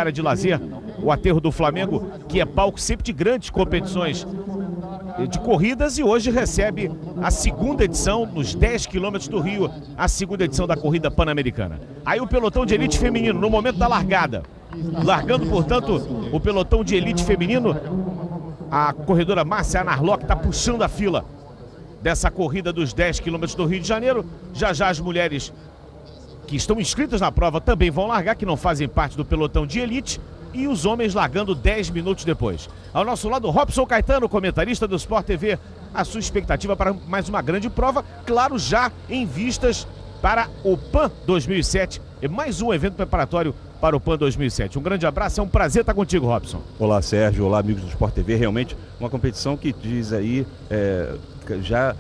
Área de lazer, o Aterro do Flamengo, que é palco sempre de grandes competições de corridas, e hoje recebe a segunda edição, nos 10 quilômetros do Rio, a segunda edição da corrida pan-americana. Aí o pelotão de elite feminino, no momento da largada, largando, portanto, o pelotão de elite feminino, a corredora Márcia Narlock está puxando a fila dessa corrida dos 10 quilômetros do Rio de Janeiro. Já já as mulheres que estão inscritas na prova também vão largar, que não fazem parte do pelotão de elite, e os homens largando 10 minutos depois. Ao nosso lado, Robson Caetano, comentarista do Sport TV. A sua expectativa para mais uma grande prova, claro, já em vistas para o PAN 2007, e mais um evento preparatório para o PAN 2007. Um grande abraço, é um prazer estar contigo, Robson. Olá, Sérgio, olá, amigos do Sport TV. Realmente uma competição que diz aí, já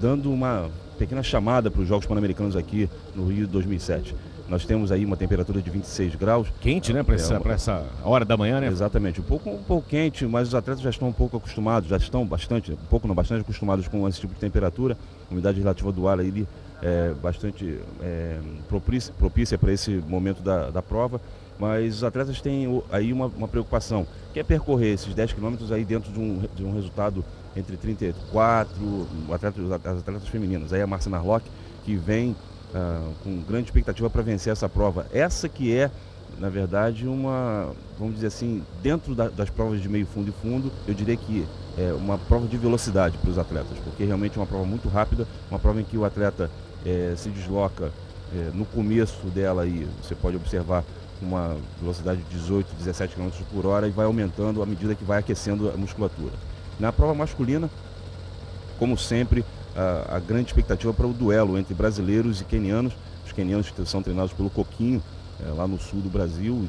dando uma pequena chamada para os Jogos Pan-Americanos aqui no Rio de 2007. Nós temos aí uma temperatura de 26 graus. Quente, né? Para essa hora da manhã, né? Exatamente. Um pouco quente, mas os atletas já estão um pouco acostumados, bastante acostumados com esse tipo de temperatura. A umidade relativa do ar aí é bastante propícia para esse momento da prova. Mas os atletas têm aí uma preocupação, que é percorrer esses 10 quilômetros aí dentro de um resultado entre 34, as atletas femininas. Aí a Márcia Narlock, que vem com grande expectativa para vencer essa prova. Essa que é, na verdade, vamos dizer assim, dentro das provas de meio fundo e fundo, eu diria que é uma prova de velocidade para os atletas, porque realmente é uma prova muito rápida, uma prova em que o atleta se desloca no começo dela, aí você pode observar uma velocidade de 18, 17 km por hora, e vai aumentando à medida que vai aquecendo a musculatura. Na prova masculina, como sempre, a grande expectativa para o duelo entre brasileiros e quenianos. Os quenianos que são treinados pelo Coquinho, lá no sul do Brasil,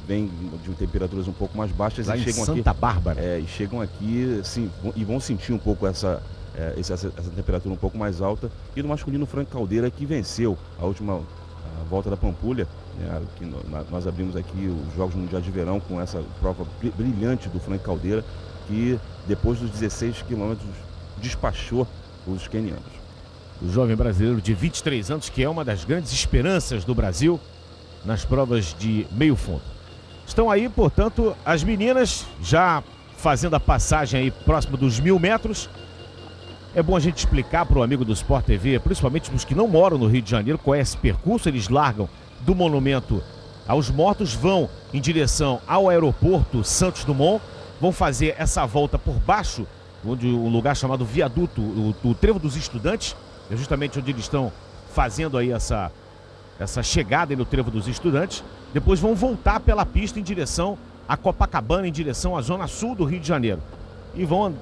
vêm de temperaturas um pouco mais baixas lá e chegam Santa aqui, Bárbara. e chegam aqui sim, e vão sentir um pouco essa temperatura um pouco mais alta. E no masculino, Frank Caldeira, que venceu a última volta da Pampulha, que nós abrimos aqui os Jogos Mundiais de Verão com essa prova brilhante do Frank Caldeira, que depois dos 16 quilômetros despachou os quenianos. O jovem brasileiro de 23 anos, que é uma das grandes esperanças do Brasil nas provas de meio fundo. Estão aí, portanto, as meninas já fazendo a passagem aí próximo dos 1000 metros. É bom a gente explicar para o amigo do Sport TV, principalmente os que não moram no Rio de Janeiro, qual é esse percurso. Eles largam do Monumento aos Mortos, vão em direção ao aeroporto Santos Dumont, vão fazer essa volta por baixo, onde um lugar chamado Viaduto, o Trevo dos Estudantes, é justamente onde eles estão fazendo aí essa chegada aí no Trevo dos Estudantes. Depois vão voltar pela pista em direção a Copacabana, em direção à zona sul do Rio de Janeiro. E vão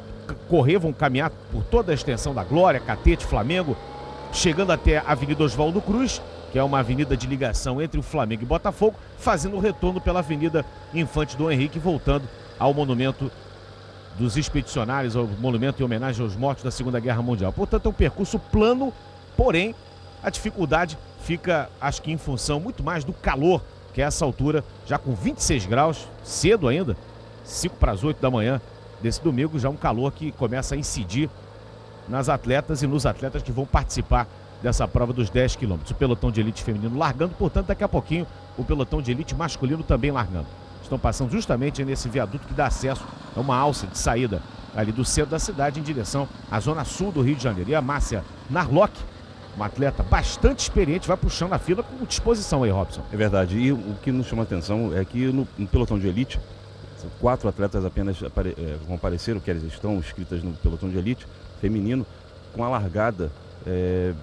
caminhar por toda a extensão da Glória, Catete, Flamengo, chegando até a Avenida Oswaldo Cruz, que é uma avenida de ligação entre o Flamengo e Botafogo, fazendo o retorno pela Avenida Infante Dom Henrique, voltando ao Monumento dos Expedicionários, ao monumento em homenagem aos mortos da Segunda Guerra Mundial. Portanto, é um percurso plano, porém a dificuldade fica, acho que em função muito mais do calor, que é essa altura, já com 26 graus, cedo ainda, 5 para as 8 da manhã desse domingo, já um calor que começa a incidir nas atletas e nos atletas que vão participar dessa prova dos 10 quilômetros. O pelotão de elite feminino largando, portanto, daqui a pouquinho o pelotão de elite masculino também largando. Estão passando justamente nesse viaduto que dá acesso a uma alça de saída ali do centro da cidade em direção à zona sul do Rio de Janeiro. E a Márcia Narlock, uma atleta bastante experiente, vai puxando a fila com disposição aí, Robson. É verdade. E o que nos chama a atenção é que no pelotão de elite, 4 atletas apenas compareceram, que elas estão inscritas no pelotão de elite feminino, com a largada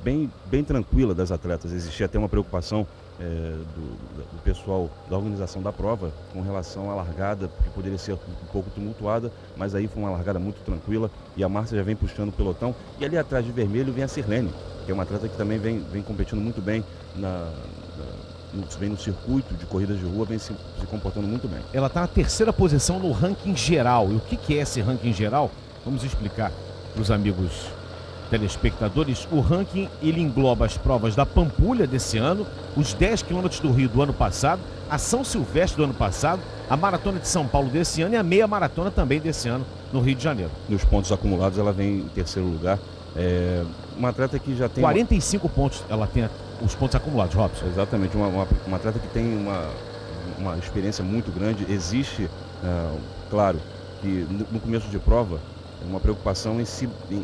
bem tranquila das atletas. Existia até uma preocupação do pessoal da organização da prova com relação à largada, que poderia ser um pouco tumultuada, mas aí foi uma largada muito tranquila e a Márcia já vem puxando o pelotão. E ali atrás de vermelho vem a Sirlene, que é uma atleta que também vem competindo muito bem no circuito de corridas de rua, vem se comportando muito bem. Ela está na 3ª posição no ranking geral. E o que é esse ranking geral? Vamos explicar para os amigos telespectadores. O ranking, ele engloba as provas da Pampulha desse ano, os 10 quilômetros do Rio do ano passado, a São Silvestre do ano passado, a Maratona de São Paulo desse ano e a Meia Maratona também desse ano no Rio de Janeiro. Nos pontos acumulados ela vem em 3º lugar. Uma atleta que já tem 45 pontos ela tem os pontos acumulados, Robson. Exatamente, uma atleta que tem uma experiência muito grande. Existe, claro, que no começo de prova, uma preocupação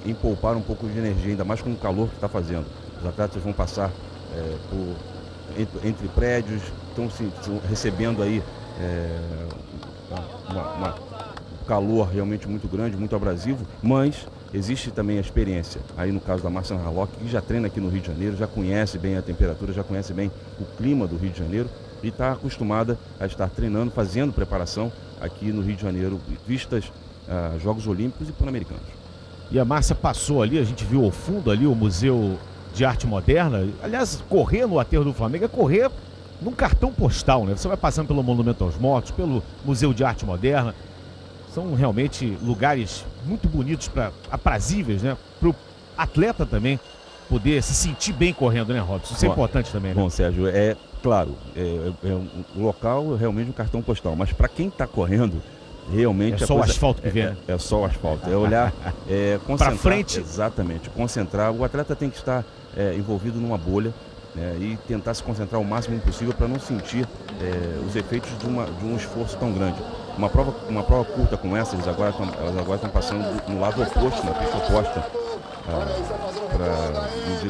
em poupar um pouco de energia, ainda mais com o calor que está fazendo. Os atletas vão passar entre prédios, estão recebendo aí um calor realmente muito grande, muito abrasivo, mas existe também a experiência, aí no caso da Márcia Narlock, que já treina aqui no Rio de Janeiro, já conhece bem a temperatura, já conhece bem o clima do Rio de Janeiro e está acostumada a estar treinando, fazendo preparação aqui no Rio de Janeiro, vistas Jogos Olímpicos e Pan-Americanos. E a Márcia passou ali, a gente viu ao fundo ali o Museu de Arte Moderna. Aliás, correr no Aterro do Flamengo é correr num cartão postal, né? Você vai passando pelo Monumento aos Mortos, pelo Museu de Arte Moderna. São realmente lugares muito bonitos, aprazíveis, né? Para o atleta também poder se sentir bem correndo, né, Robson? Isso é importante também, né? Bom, Sérgio, claro, um local realmente um cartão postal, mas para quem está correndo, realmente é só o asfalto que vê, né? É só o asfalto, é olhar, concentrar. Para frente. Exatamente, concentrar. O atleta tem que estar envolvido numa bolha, e tentar se concentrar o máximo possível para não sentir os efeitos de um esforço tão grande. Uma prova curta como essa, elas agora estão passando no lado oposto, na pista oposta,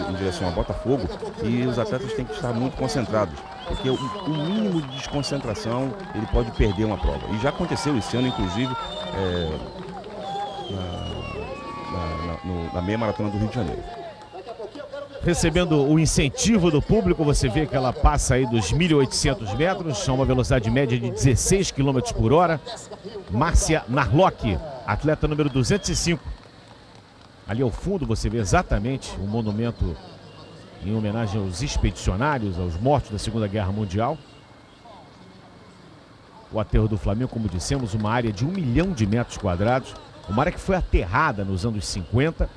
em direção a Botafogo, e os atletas têm que estar muito concentrados, porque o mínimo de desconcentração ele pode perder uma prova. E já aconteceu esse ano, inclusive, na meia maratona do Rio de Janeiro. Recebendo o incentivo do público, você vê que ela passa aí dos 1.800 metros, a uma velocidade média de 16 km por hora. Márcia Narlock, atleta número 205. Ali ao fundo você vê exatamente o monumento em homenagem aos expedicionários, aos mortos da Segunda Guerra Mundial. O Aterro do Flamengo, como dissemos, uma área de 1 milhão de metros quadrados, uma área que foi aterrada nos anos 50.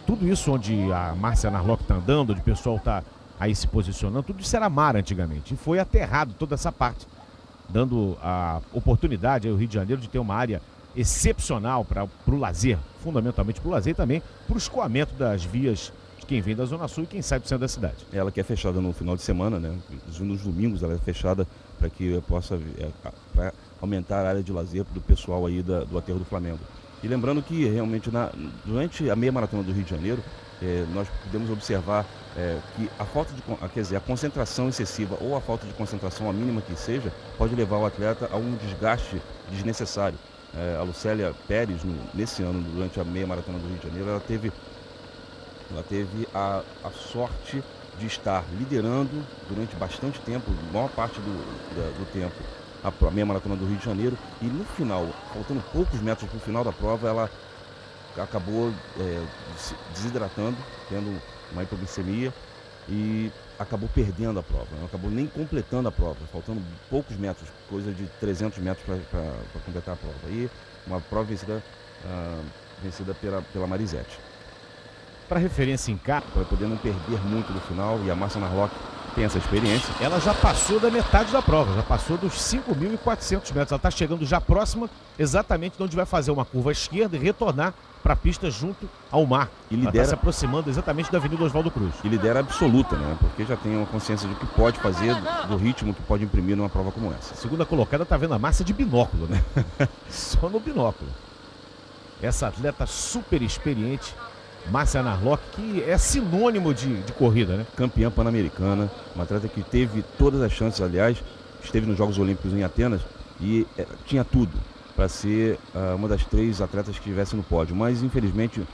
Tudo isso onde a Márcia Narlock está andando, onde o pessoal está aí se posicionando, tudo isso era mar antigamente. E foi aterrado toda essa parte, dando a oportunidade ao Rio de Janeiro de ter uma área excepcional para o lazer, fundamentalmente para o lazer e também para o escoamento das vias de quem vem da Zona Sul e quem sai do centro da cidade. Ela que é fechada no final de semana, né? Nos domingos ela é fechada para que possa pra aumentar a área de lazer do pessoal aí do Aterro do Flamengo. E lembrando que realmente durante a meia maratona do Rio de Janeiro, nós podemos observar que a concentração excessiva ou a falta de concentração, a mínima que seja, pode levar o atleta a um desgaste desnecessário. A Lucélia Pérez, nesse ano, durante a meia maratona do Rio de Janeiro, ela teve a sorte de estar liderando durante bastante tempo, maior parte do tempo, a meia maratona do Rio de Janeiro, e no final, faltando poucos metros para o final da prova, ela acabou desidratando, tendo uma hipoglicemia e acabou perdendo a prova, não acabou nem completando a prova, faltando poucos metros, coisa de 300 metros para completar a prova. E uma prova vencida pela Marisete. Para referência em cá, para poder não perder muito no final, e a Márcia Narlock tem essa experiência. Ela já passou da metade da prova, já passou dos 5.400 metros. Ela está chegando já próxima, exatamente de onde vai fazer uma curva à esquerda e retornar para a pista junto ao mar. E lidera, ela está se aproximando exatamente da Avenida Oswaldo Cruz. E lidera absoluta, né? Porque já tem uma consciência do que pode fazer, do ritmo que pode imprimir numa prova como essa. A segunda colocada está vendo a Márcia de binóculo, né? Só no binóculo. Essa atleta super experiente, Márcia Narlock, que é sinônimo de corrida, né? Campeã pan-americana, uma atleta que teve todas as chances, aliás, esteve nos Jogos Olímpicos em Atenas e tinha tudo para ser uma das 3 atletas que estivesse no pódio. Mas, infelizmente,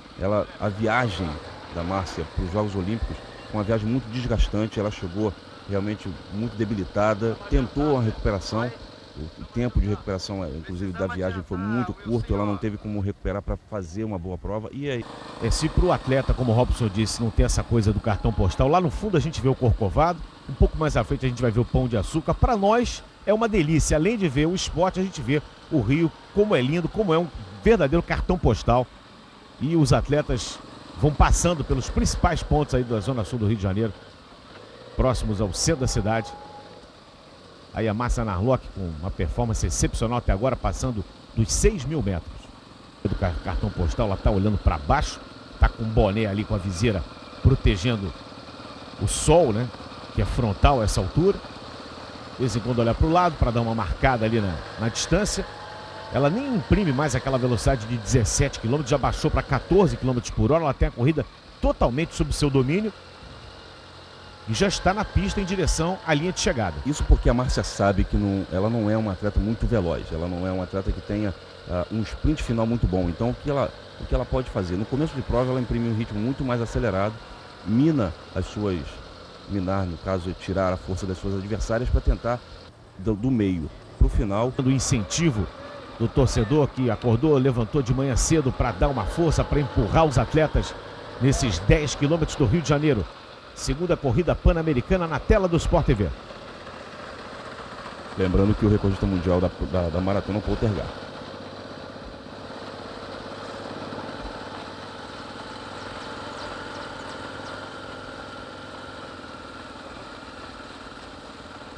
a viagem da Márcia para os Jogos Olímpicos foi uma viagem muito desgastante. Ela chegou realmente muito debilitada, tentou uma recuperação. O tempo de recuperação, inclusive, da viagem foi muito curto, ela não teve como recuperar para fazer uma boa prova. E aí? Se para o atleta, como o Robson disse, não tem essa coisa do cartão postal, lá no fundo a gente vê o Corcovado, um pouco mais à frente a gente vai ver o Pão de Açúcar. Para nós é uma delícia, além de ver o esporte, a gente vê o Rio, como é lindo, como é um verdadeiro cartão postal. E os atletas vão passando pelos principais pontos aí da Zona Sul do Rio de Janeiro, próximos ao centro da cidade. Aí a Márcia Narlock com uma performance excepcional até agora, passando dos 6.000 metros. Do cartão postal, ela está olhando para baixo, está com um boné ali com a viseira protegendo o sol, né? Que é frontal a essa altura. De vez em quando olhar para o lado para dar uma marcada ali na distância. Ela nem imprime mais aquela velocidade de 17 km, já baixou para 14 km por hora. Ela tem a corrida totalmente sob seu domínio e já está na pista em direção à linha de chegada. Isso porque a Márcia sabe que ela não é uma atleta muito veloz, ela não é uma atleta que tenha um sprint final muito bom. Então o que ela pode fazer? No começo de prova ela imprime um ritmo muito mais acelerado, minar, no caso, é tirar a força das suas adversárias para tentar do meio para o final. Do incentivo do torcedor que acordou, levantou de manhã cedo para dar uma força, para empurrar os atletas nesses 10 quilômetros do Rio de Janeiro. Segunda corrida pan-americana na tela do Sport TV. Lembrando que o recordista mundial da maratona é o Poltergar.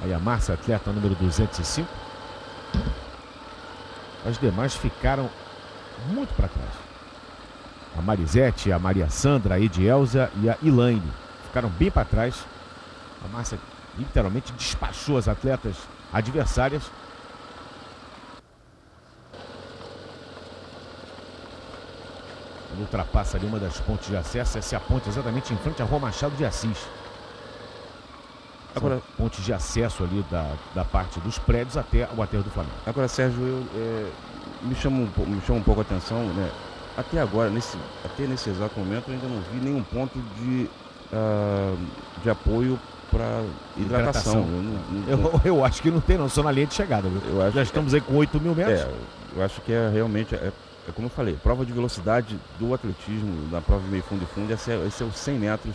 Aí a Márcia, atleta número 205. As demais ficaram muito para trás. A Marisete, a Maria Sandra, a Edielza e a Ilaine ficaram bem para trás. A Márcia literalmente despachou as atletas adversárias. Ele ultrapassa ali uma das pontes de acesso. Essa é a ponte exatamente em frente à Rua Machado de Assis. Agora, pontes de acesso ali da parte dos prédios até o aterro do Flamengo. Agora, Sérgio, me chama um pouco a atenção, né? Até agora, até nesse exato momento, eu ainda não vi nenhum ponto de apoio para hidratação. Eu acho que não tem, não. Só na linha de chegada. Já estamos aí com 8 mil metros. Eu acho que realmente, como eu falei, prova de velocidade do atletismo, na prova de meio fundo e fundo, esse é os 100 metros.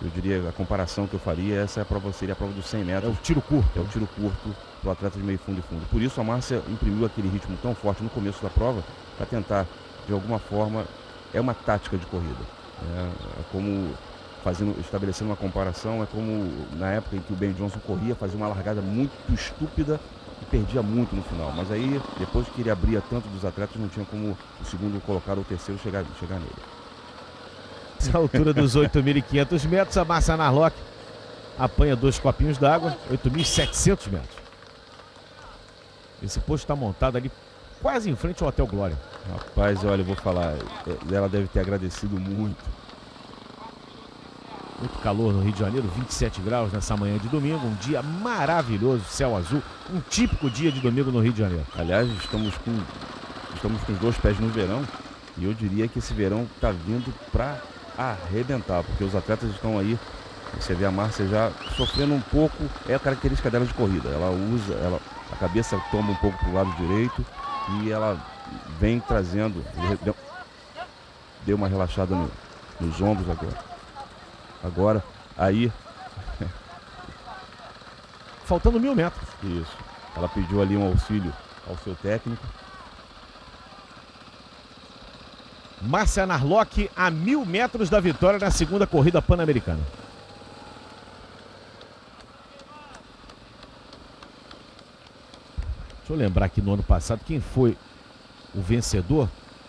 Eu diria, a comparação que eu faria, seria a prova dos 100 metros. É o tiro curto. É o tiro curto para o atleta de meio fundo e fundo. Por isso a Márcia imprimiu aquele ritmo tão forte no começo da prova, para tentar, de alguma forma, é uma tática de corrida. É como, estabelecendo uma comparação, é como na época em que o Ben Johnson corria, fazia uma largada muito estúpida e perdia muito no final. Mas aí, depois que ele abria tanto dos atletas, não tinha como o segundo colocado ou o terceiro chegar nele. A altura dos 8.500 metros, a Márcia Narlock apanha 2 copinhos d'água, 8.700 metros. Esse posto está montado ali quase em frente ao Hotel Glória. Rapaz, olha, eu vou falar, ela deve ter agradecido muito. Muito calor no Rio de Janeiro, 27 graus nessa manhã de domingo, um dia maravilhoso, céu azul, um típico dia de domingo no Rio de Janeiro. Aliás, estamos com os 2 pés no verão, e eu diria que esse verão está vindo para arrebentar, porque os atletas estão aí. Você vê a Márcia já sofrendo um pouco, é a característica dela de corrida. A cabeça toma um pouco para o lado direito e ela vem trazendo, deu uma relaxada nos ombros agora aí faltando 1.000 metros. Isso, ela pediu ali um auxílio ao seu técnico. Márcia Narlock a 1.000 metros da vitória na segunda corrida pan-americana. Deixa eu lembrar aqui no ano passado quem foi o vencedor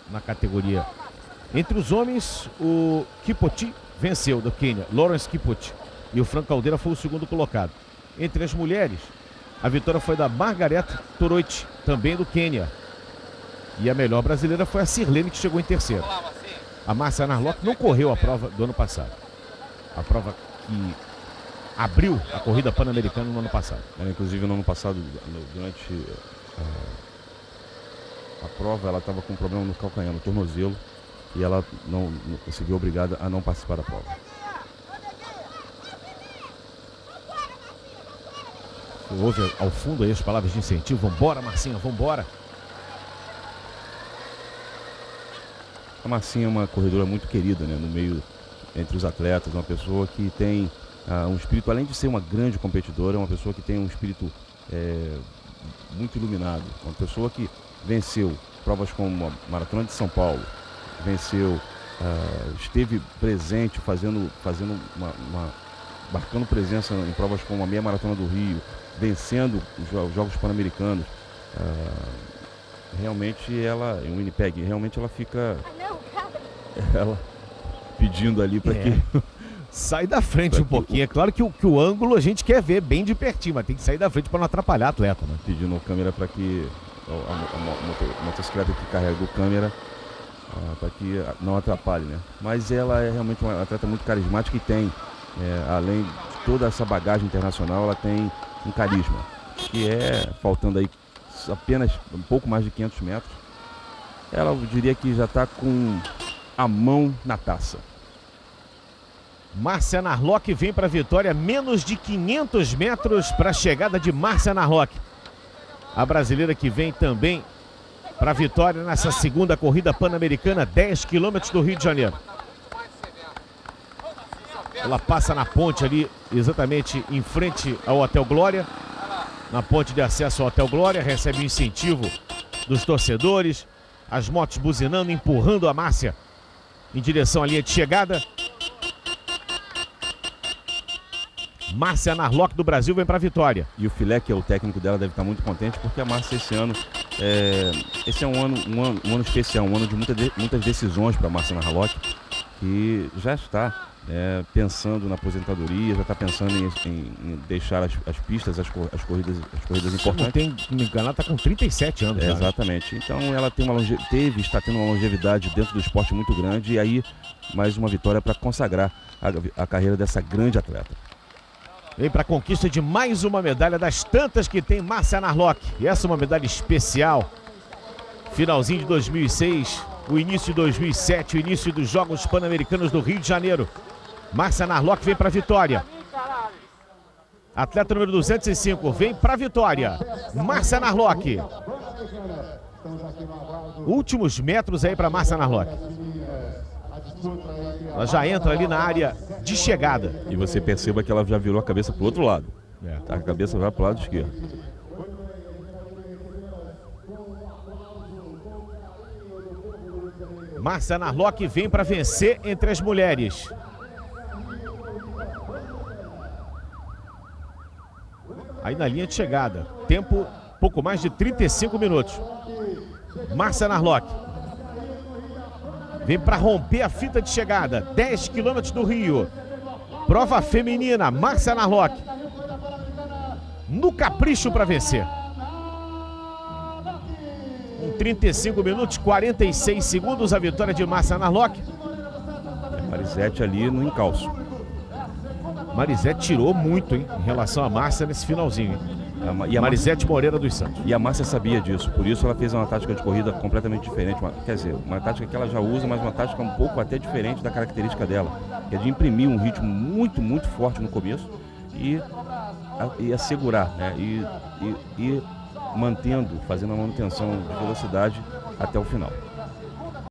na categoria. Entre os homens, o Kipoti venceu do Quênia, Lawrence Kipoti, e o Franco Caldeira foi o segundo colocado. Entre as mulheres, a vitória foi da Margaret Toroit, também do Quênia. E a melhor brasileira foi a Sirlene, que chegou em terceiro. A Márcia Narlock não correu a prova do ano passado. A prova que abriu a corrida pan-americana no ano passado. Inclusive no ano passado, durante a prova, ela estava com um problema no calcanhar, no tornozelo. E ela não conseguiu, obrigada a não participar da prova. Você ouve ao fundo aí as palavras de incentivo. Vambora, Marcinha, vambora. A Marcinha é uma corredora muito querida, né, no meio, entre os atletas, uma pessoa que tem um espírito, além de ser uma grande competidora, é uma pessoa que tem um espírito muito iluminado, uma pessoa que venceu provas como a Maratona de São Paulo, esteve presente marcando presença em provas como a Meia Maratona do Rio, vencendo os Jogos Pan-Americanos. Realmente ela, em Winnipeg, realmente ela fica pedindo ali para que Sai da frente um pouquinho. É claro que o ângulo a gente quer ver bem de pertinho, mas tem que sair da frente para não atrapalhar a atleta, né? Pedindo câmera para que a motocicleta que carrega o câmera para que não atrapalhe, né? Mas ela é realmente uma atleta muito carismática e tem, além de toda essa bagagem internacional, ela tem um carisma, que faltando aí apenas um pouco mais de 500 metros, ela, eu diria que já está com a mão na taça. Márcia Narlock vem para a vitória, menos de 500 metros para a chegada de Márcia Narlock. A brasileira que vem também para a vitória nessa segunda corrida pan-americana, 10 quilômetros do Rio de Janeiro. Ela passa na ponte ali, exatamente em frente ao Hotel Glória, na ponte de acesso ao Hotel Glória, recebe o incentivo dos torcedores, as motos buzinando, empurrando a Márcia em direção à linha de chegada. Márcia Narlock do Brasil vem para a vitória. E o Filé, que é o técnico dela, deve estar muito contente, porque a Márcia esse ano é um ano especial, um ano de muitas decisões para a Márcia Narlock, que já está pensando na aposentadoria, já está pensando em deixar as pistas, as corridas importantes. Não tem que me enganar, está com 37 anos. Exatamente. Então ela está tendo uma longevidade dentro do esporte muito grande, e aí mais uma vitória para consagrar a carreira dessa grande atleta. Vem para a conquista de mais uma medalha das tantas que tem Márcia Narlock. E essa é uma medalha especial. Finalzinho de 2006, o início de 2007, o início dos Jogos Pan-Americanos do Rio de Janeiro. Márcia Narlock vem para a vitória. Atleta número 205 vem para a vitória. Márcia Narlock. Últimos metros aí para Márcia Narlock. Ela já entra ali na área de chegada. E você perceba que ela já virou a cabeça para o outro lado. A cabeça vai para o lado esquerdo. Márcia Narlock vem para vencer entre as mulheres. Aí na linha de chegada. Tempo pouco mais de 35 minutos. Márcia Narlock vem para romper a fita de chegada. 10 quilômetros do Rio. Prova feminina. Márcia Narlock no capricho para vencer. Em 35 minutos, 46 segundos, a vitória de Márcia Narlock. Marisete ali no encalço. Marisete tirou muito, hein, em relação a Márcia nesse finalzinho, hein? E a Marisete Moreira dos Santos. E a Márcia sabia disso, por isso ela fez uma tática de corrida completamente diferente. Quer dizer, uma tática que ela já usa, mas uma tática um pouco até diferente da característica dela, que é de imprimir um ritmo muito, muito forte no começo e assegurar, né? E fazendo a manutenção de velocidade até o final.